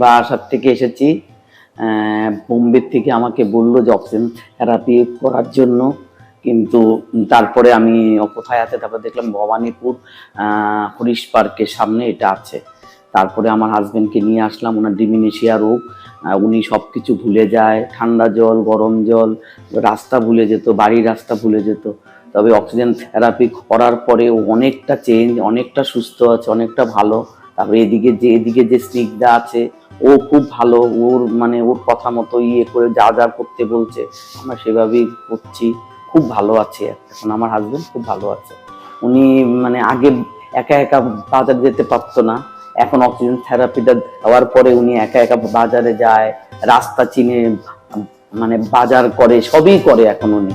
বাসার থেকে এসেছি, বোম্বে থেকে আমাকে বললো যে অক্সিজেন থেরাপি করার জন্য, কিন্তু তারপরে আমি কোথায় আছে তারপর দেখলাম ভবানীপুর হরিশ পার্কের সামনে এটা আছে। তারপরে আমার হাজবেন্ডকে নিয়ে আসলাম, ওনার ডিমেনশিয়া রোগ, উনি সব কিছু ভুলে যায়, ঠান্ডা জল, গরম জল, রাস্তা ভুলে যেত, বাড়ির রাস্তা ভুলে যেত। তবে অক্সিজেন থেরাপি করার পরে ও অনেকটা চেঞ্জ, অনেকটা সুস্থ আছে, অনেকটা ভালো। তারপরে এদিকে যে স্নিগ্ধা আছে, ও খুব ভালো, ওর কথা মতো করে যা যা করতে বলছে আমরা সেভাবেই করছি। খুব ভালো আছে এখন, আমার হাজবেন্ড খুব ভালো আছে। উনি আগে একা একা বাজার যেতে পারতো না, এখন অক্সিজেন থেরাপিটা দেওয়ার পরে উনি একা একা বাজারে যায়, রাস্তা চিনে বাজার করে, সবই করে এখন উনি।